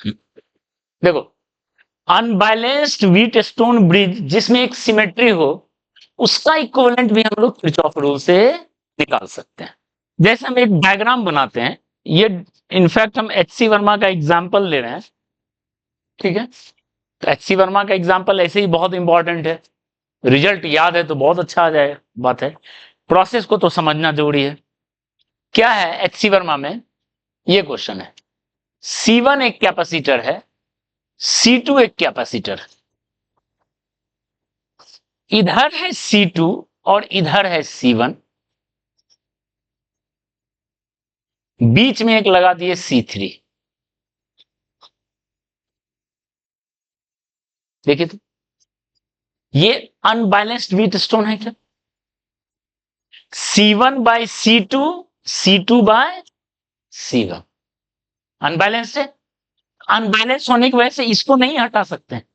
देखो, unbalanced wheat stone bridge जिसमें एक सिमेट्री हो, उसका इक्विवेलेंट भी हम लोग किरचॉफ रूल से निकाल सकते हैं। जैसे हम एक डायग्राम बनाते हैं, ये इनफैक्ट हम एच सी वर्मा का एग्जाम्पल ले रहे हैं, ठीक है। तो एच सी वर्मा का एग्जाम्पल ऐसे ही बहुत इंपॉर्टेंट है, रिजल्ट याद है तो बहुत अच्छा आ जाए बात है, प्रोसेस को तो समझना जरूरी है। क्या है एच सी वर्मा में, ये क्वेश्चन है, C1 एक कैपेसिटर है, C2 एक कैपेसिटर है, इधर है C2 और इधर है C1, बीच में एक लगा दिए C3। देखिए तो ये अनबैलेंस्ड व्हीट स्टोन है क्या? C1 by C2, C2 by C1 unbalanced है। अनबैलेंस होने की वजह से इसको नहीं हटा सकते हैं,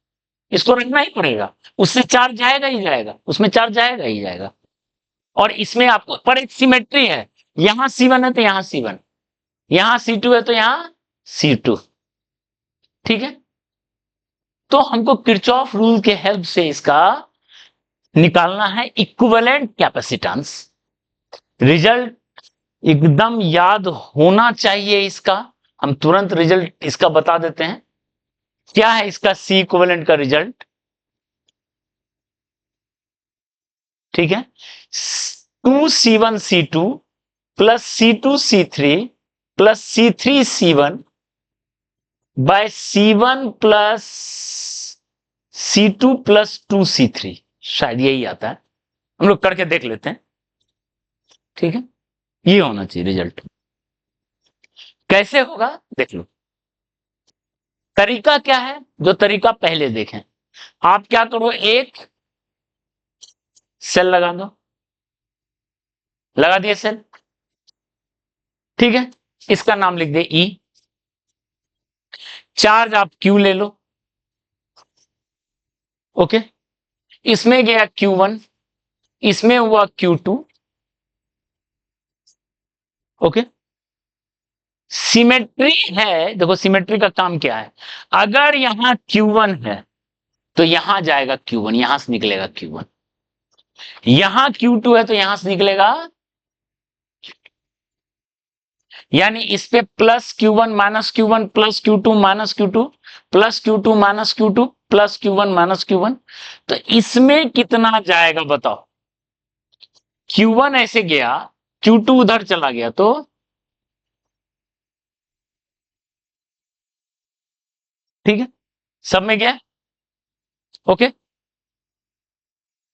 इसको रखना ही पड़ेगा, उससे चार्ज जाएगा ही जाएगा, उसमें चार्ज जाएगा ही जाएगा। और इसमें आपको पर एक सिमेट्री है, यहां C1 है तो यहां C1, यहां C2 है तो यहां C2, ठीक है। तो हमको किरचॉफ रूल के हेल्प से इसका निकालना है इक्विवेलेंट कैपेसिटेंस। रिजल्ट एकदम याद होना चाहिए इसका, हम तुरंत रिजल्ट इसका बता देते हैं। क्या है इसका सी इक्विवेलेंट का रिजल्ट, ठीक है, 2C1C2 plus C2C3 plus C3C1 by C1 plus C2 plus 2C3, शायद यही आता है, हम लोग करके देख लेते हैं, ठीक है। ये होना चाहिए रिजल्ट। कैसे होगा देख लो, तरीका क्या है, जो तरीका पहले देखें। आप क्या करो, एक सेल लगा दो, लगा दिए सेल, ठीक है। इसका नाम लिख दे ई, चार्ज आप क्यू ले लो, ओके। इसमें गया Q1, इसमें हुआ Q2, ओके। सिमेट्री है, देखो सिमेट्री का काम क्या है, अगर यहां Q1 है तो यहां जाएगा Q1, यहां से निकलेगा Q1, यहां Q2 है तो यहां से निकलेगा, यानी इस पे plus Q1 minus Q1 plus Q2 minus Q2 plus Q2 minus Q2 plus Q1 minus Q1, तो इसमें कितना जाएगा बताओ। Q1 ऐसे गया, Q2 उधर चला गया, तो ठीक है, सब में गया, ओके।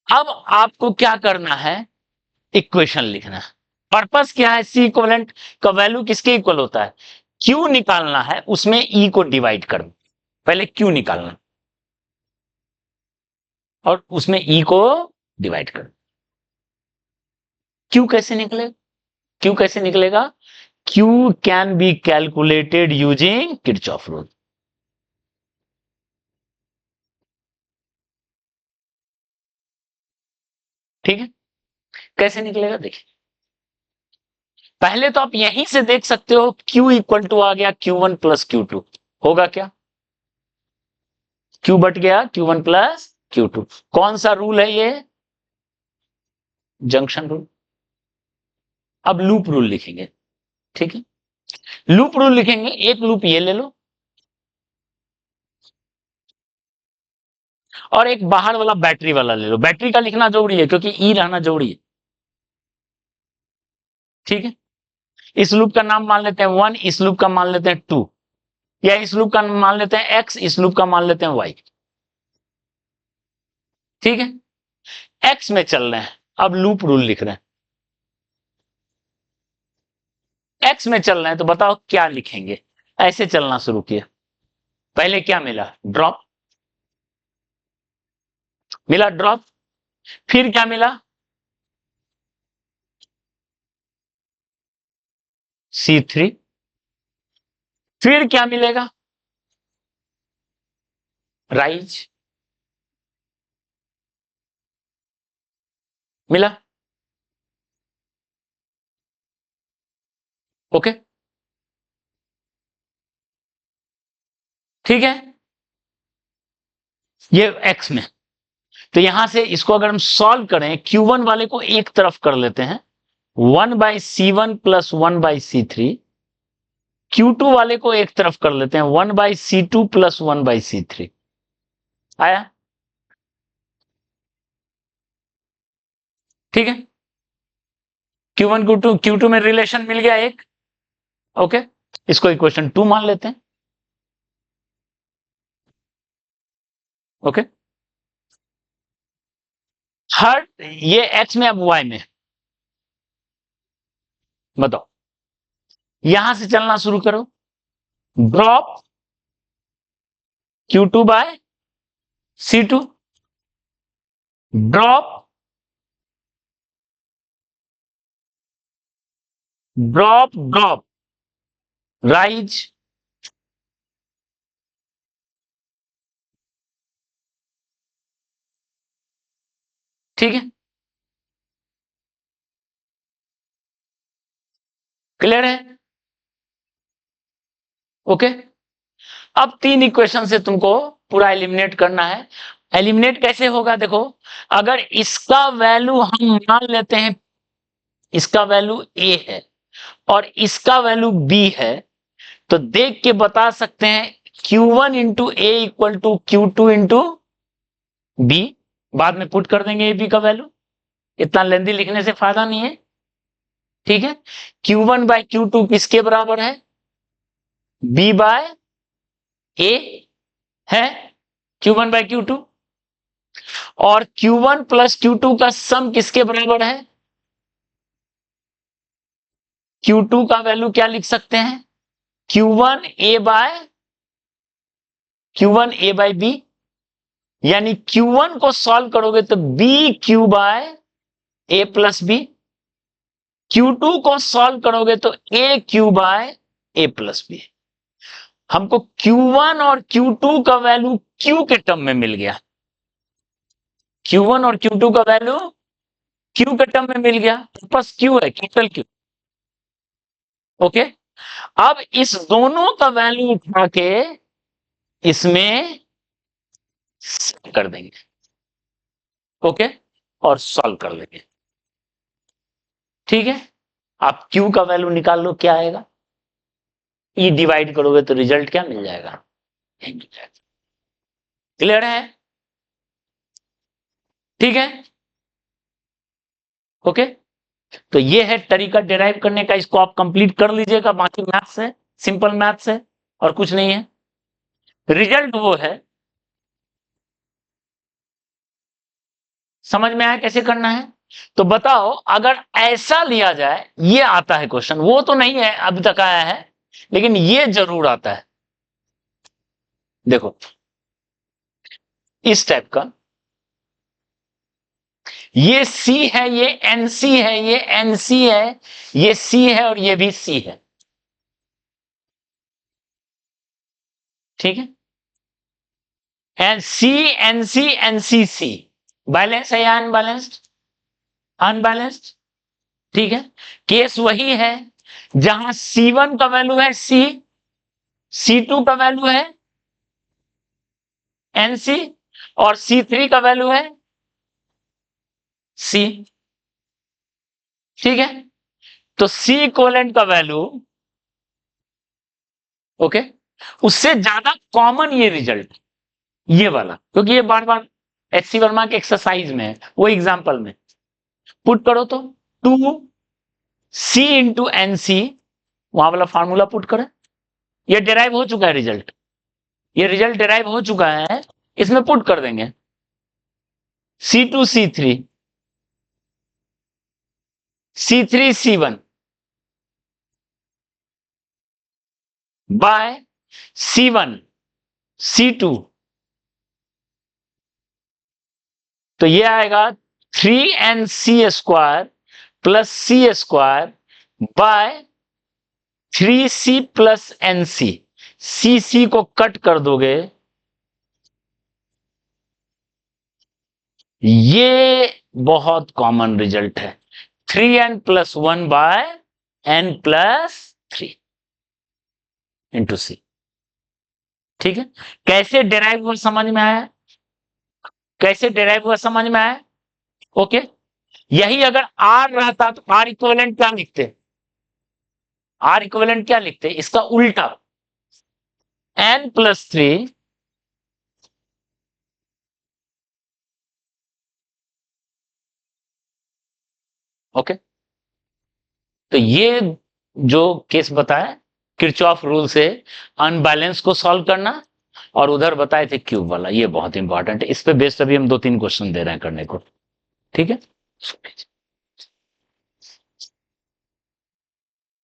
अब आपको क्या करना है, इक्वेशन लिखना है। पर्पस क्या है, सी इक्वलेंट का वैल्यू किसके इक्वल होता है, क्यू निकालना है, उसमें ई को डिवाइड कर, पहले क्यू निकालना और उसमें ई को डिवाइड कर। क्यू कैसे निकलेगा, क्यू कैसे निकलेगा, Q can be calculated using Kirchhoff rule, ठीक है। कैसे निकलेगा देखिए, पहले तो आप यहीं से देख सकते हो, क्यू इक्वल टू आ गया Q1 प्लस Q2, होगा क्या, क्यू बट गया Q1 प्लस Q2, कौन सा रूल है ये, जंक्शन रूल। अब लूप रूल लिखेंगे, ठीक है। लूप रूल लिखेंगे, एक लूप ये ले लो और एक बाहर वाला बैटरी वाला ले लो, बैटरी का लिखना जरूरी है क्योंकि ई रहना जरूरी है, ठीक है। इस लूप का नाम मान लेते हैं 1, इस लूप का मान लेते हैं 2, या इस लूप का मान लेते हैं x, इस लूप का मान लेते हैं y, ठीक है। x में चल रहे हैं, अब लूप रूल लिख रहे हैं, x में चल रहे हैं तो बताओ क्या लिखेंगे, ऐसे चलना शुरू किया, पहले क्या मिला, ड्रॉप, मिला ड्रॉप, फिर क्या मिला, C3, फिर क्या मिलेगा, राइज, मिला, ओके। ठीक है, ये x में। तो यहां से इसको अगर हम सॉल्व करें, Q1 वाले को एक तरफ कर लेते हैं, 1/C1 प्लस 1/C3। Q2 वाले को एक तरफ कर लेते हैं, 1/C2 प्लस 1/C3। आया? ठीक है, Q1 Q2 में रिलेशन मिल गया एक। ओके, इसको इक्वेशन 2 मान लेते हैं। ओके, हर ये x में, अब y में बताओ, यहां से चलना शुरू करो, drop Q2 by C2, drop drop drop rise. ठीक है, क्लियर है? ओके, अब 3 इक्वेशन से तुमको पूरा एलिमिनेट करना है। एलिमिनेट कैसे होगा? देखो, अगर इसका वैल्यू हम मान लेते हैं, इसका वैल्यू a है और इसका वैल्यू b है, तो देख के बता सकते हैं Q1 into a equal to Q2 into B. बाद में पुट कर देंगे ए बी का वैल्यू, इतना लेंदी लिखने से फायदा नहीं है। ठीक है, Q1 बाय Q2 किसके बराबर है? B बाय ए है, Q1 बाय Q2। और Q1 प्लस Q2 का सम किसके बराबर है? Q2 का वैल्यू क्या लिख सकते हैं? Q1 A बाय B, यानी Q1 को सॉल्व करोगे तो B Q by A plus B, Q2 को सॉल्व करोगे तो A Q by A plus B. हमको Q1 और Q2 का वैल्यू Q के टर्म में मिल गया, Q1 और Q2 का वैल्यू Q के टर्म में मिल गया, बस Q है, कैपिटल Q। ओके, अब इस दोनों का वैल्यू उठा के इसमें कर देंगे। ओके, और सॉल्व कर लेंगे। ठीक है, आप Q का वैल्यू निकाल लो, क्या आएगा? E डिवाइड करोगे तो रिजल्ट क्या मिल जाएगा? क्लियर है? ठीक है, ओके। तो ये है तरीका डिराइव करने का, इसको आप कंप्लीट कर लीजिएगा, बाकी मैथ्स है, सिंपल मैथ्स है और कुछ नहीं है। रिजल्ट वो है, समझ में आया कैसे करना है? तो बताओ, अगर ऐसा लिया जाए, ये आता है क्वेश्चन, वो तो नहीं है अभी तक आया है, लेकिन ये जरूर आता है। देखो, इस टाइप का, ये C है, ये NC है, ये NC है, ये C है और ये भी C है। ठीक है, and C NC NCC balance है या अनबैलेंस्ड? अनबैलेंस्ड। ठीक है, केस वही है जहां C1 का वैल्यू है C, C2 का वैल्यू है NC और C3 का वैल्यू है C। ठीक है, तो C इक्विवेलेंट का वैल्यू, ओके, उससे ज्यादा कॉमन ये रिजल्ट, ये वाला, क्योंकि ये बार बार HC वर्मा के एक्सरसाइज में है, वो एग्जांपल में पुट करो तो 2C इंटू NC, वहां वाला फार्मूला पुट करें, ये डिराइव हो चुका है रिजल्ट, ये रिजल्ट डिराइव हो चुका है, इसमें पुट कर देंगे C2 C3 C3 C1 bye C1 C2, तो ये आएगा 3NC square plus C square by 3C plus NC। C को कट कर दोगे, ये बहुत कॉमन रिजल्ट है, 3n plus 1 by n plus 3 into C। ठीक है, कैसे डिराइव हुआ समझ में आया? कैसे डिराइव हुआ समझ में आया? ओके, यही अगर आर रहता तो आर इक्विवेलेंट क्या लिखते? आर इक्विवेलेंट क्या लिखते? इसका उल्टा, n+3 ओके। तो ये जो केस बताया किरचॉफ रूल से अनबैलेंस को सॉल्व करना, और उधर बताए थे क्यूब वाला, ये बहुत इंपॉर्टेंट है। इस पे बेस्ड अभी हम 2-3 क्वेश्चन दे रहे हैं करने को, ठीक है।